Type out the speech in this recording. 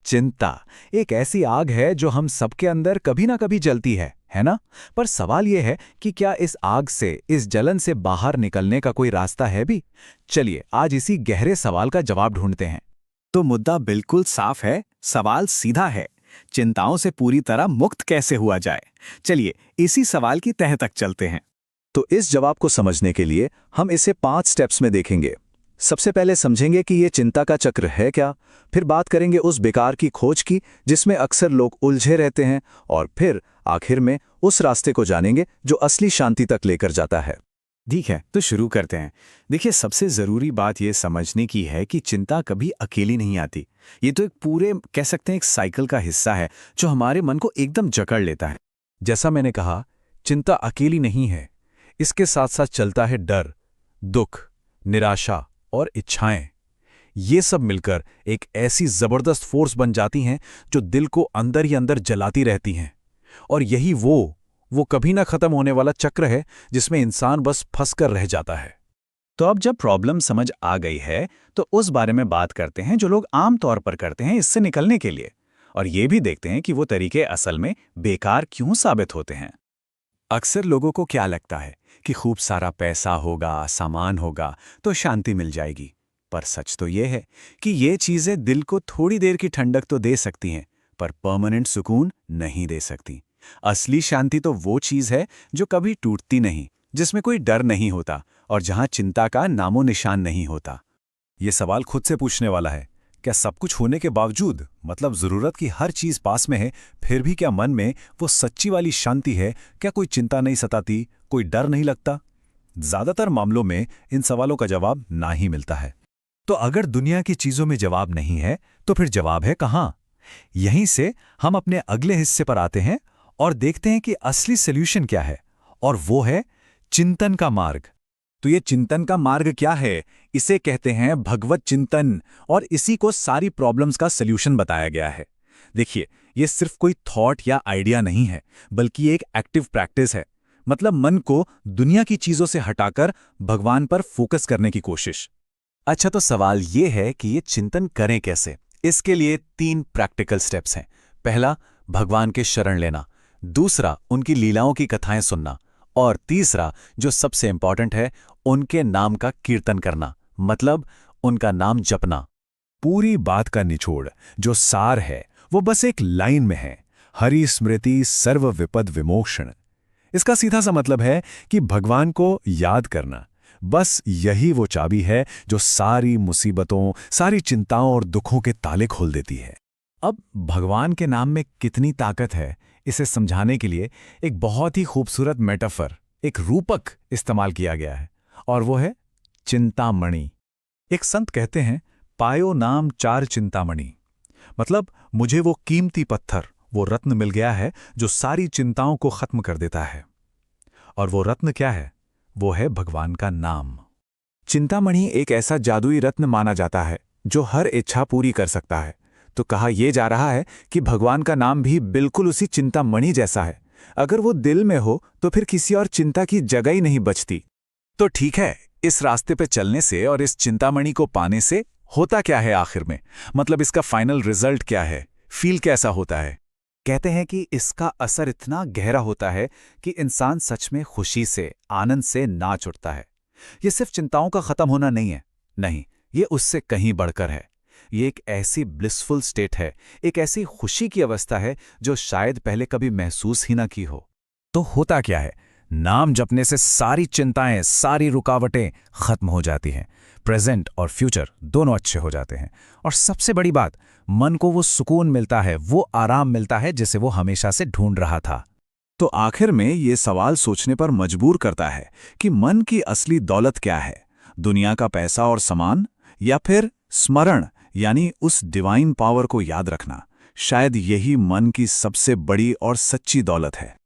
चिंता एक ऐसी आग है जो हम सबके अंदर कभी ना कभी जलती है ना? पर सवाल यह है कि क्या इस आग से, इस जलन से बाहर निकलने का कोई रास्ता है भी? चलिए आज इसी गहरे सवाल का जवाब ढूंढते हैं। तो मुद्दा बिल्कुल साफ है, सवाल सीधा है। चिंताओं से पूरी तरह मुक्त कैसे हुआ जाए? चलिए इसी सवाल की तह तक चलते हैं। तो इस जवाब को समझने के लिए हम इसे 5 स्टेप्स में देखेंगे। सबसे पहले समझेंगे कि ये चिंता का चक्र है क्या, फिर बात करेंगे उस बेकार की खोज की जिसमें अक्सर लोग उलझे रहते हैं, और फिर आखिर में उस रास्ते को जानेंगे जो असली शांति तक लेकर जाता है। ठीक है, तो शुरू करते हैं। देखिए, सबसे ज़रूरी बात यह समझने की है कि चिंता कभी अकेली नहीं आती। ये तो एक पूरे कह सकते हैं एक साइकिल का हिस्सा है जो हमारे मन को एकदम जकड़ लेता है। जैसा मैंने कहा, चिंता अकेली नहीं है। इसके साथ साथ चलता है डर, दुख, निराशा और इच्छाएं। ये सब मिलकर एक ऐसी जबरदस्त फोर्स बन जाती हैं जो दिल को अंदर ही अंदर जलाती रहती हैं। और यही वो कभी ना खत्म होने वाला चक्र है जिसमें इंसान बस फंसकर रह जाता है। तो अब जब प्रॉब्लम समझ आ गई है तो उस बारे में बात करते हैं जो लोग आम तौर पर करते हैं इससे निकलने के लिए, और ये भी देखते हैं कि वो तरीके असल में बेकार क्यों साबित होते हैं। अक्सर लोगों को क्या लगता है कि खूब सारा पैसा होगा, सामान होगा तो शांति मिल जाएगी। पर सच तो ये है कि ये चीजें दिल को थोड़ी देर की ठंडक तो दे सकती हैं, पर परमानेंट सुकून नहीं दे सकती। असली शांति तो वो चीज है जो कभी टूटती नहीं, जिसमें कोई डर नहीं होता और जहां चिंता का नामो निशान नहीं होता। ये सवाल खुद से पूछने वाला है, क्या सब कुछ होने के बावजूद, मतलब जरूरत की हर चीज पास में है, फिर भी क्या मन में वो सच्ची वाली शांति है? क्या कोई चिंता नहीं सताती, कोई डर नहीं लगता? ज्यादातर मामलों में इन सवालों का जवाब ना ही मिलता है। तो अगर दुनिया की चीजों में जवाब नहीं है तो फिर जवाब है कहां? यहीं से हम अपने अगले हिस्से पर आते हैं और देखते हैं कि असली सॉल्यूशन क्या है, और वो है चिंतन का मार्ग। तो ये चिंतन का मार्ग क्या है? इसे कहते हैं भगवत चिंतन, और इसी को सारी प्रॉब्लम्स का सॉल्यूशन बताया गया है। देखिए, ये सिर्फ कोई थॉट या आइडिया नहीं है, बल्कि एक एक्टिव प्रैक्टिस है। मतलब मन को दुनिया की चीजों से हटाकर भगवान पर फोकस करने की कोशिश। अच्छा, तो सवाल ये है कि ये चिंतन करें कैसे? इसके लिए 3 प्रैक्टिकल स्टेप्स हैं। पहला, भगवान के शरण लेना। दूसरा, उनकी लीलाओं की कथाएं सुनना। और तीसरा, जो सबसे इंपॉर्टेंट है, उनके नाम का कीर्तन करना, मतलब उनका नाम जपना। पूरी बात का निचोड़, जो सार है, वो बस एक लाइन में है, हरि स्मृति सर्व विपद विमोक्षण। इसका सीधा सा मतलब है कि भगवान को याद करना, बस यही वो चाबी है जो सारी मुसीबतों, सारी चिंताओं और दुखों के ताले खोल देती है। अब भगवान के नाम में कितनी ताकत है, इसे समझाने के लिए एक बहुत ही खूबसूरत मेटाफर, एक रूपक इस्तेमाल किया गया है, और वो है चिंतामणि। एक संत कहते हैं, पायो नाम 4 चिंतामणि। मतलब मुझे वो कीमती पत्थर, वो रत्न मिल गया है जो सारी चिंताओं को खत्म कर देता है। और वो रत्न क्या है? वो है भगवान का नाम। चिंतामणि एक ऐसा जादुई रत्न माना जाता है जो हर इच्छा पूरी कर सकता है। तो कहा यह जा रहा है कि भगवान का नाम भी बिल्कुल उसी चिंतामणि जैसा है। अगर वो दिल में हो तो फिर किसी और चिंता की जगह ही नहीं बचती। तो ठीक है, इस रास्ते पे चलने से और इस चिंतामणि को पाने से होता क्या है आखिर में? मतलब इसका फाइनल रिजल्ट क्या है? फील कैसा होता है? कहते हैं कि इसका असर इतना गहरा होता है कि इंसान सच में खुशी से, आनंद से नाच उठता है। ये सिर्फ चिंताओं का खत्म होना नहीं है, नहीं, ये उससे कहीं बढ़कर है। ये एक ऐसी ब्लिसफुल स्टेट है, एक ऐसी खुशी की अवस्था है जो शायद पहले कभी महसूस ही ना की हो। तो होता क्या है? नाम जपने से सारी चिंताएं, सारी रुकावटें खत्म हो जाती हैं। प्रेजेंट और फ्यूचर दोनों अच्छे हो जाते हैं, और सबसे बड़ी बात, मन को वो सुकून मिलता है, वो आराम मिलता है जिसे वो हमेशा से ढूंढ रहा था। तो आखिर में ये सवाल सोचने पर मजबूर करता है कि मन की असली दौलत क्या है? दुनिया का पैसा और सामान, या फिर स्मरण, यानी उस डिवाइन पावर को याद रखना? शायद यही मन की सबसे बड़ी और सच्ची दौलत है।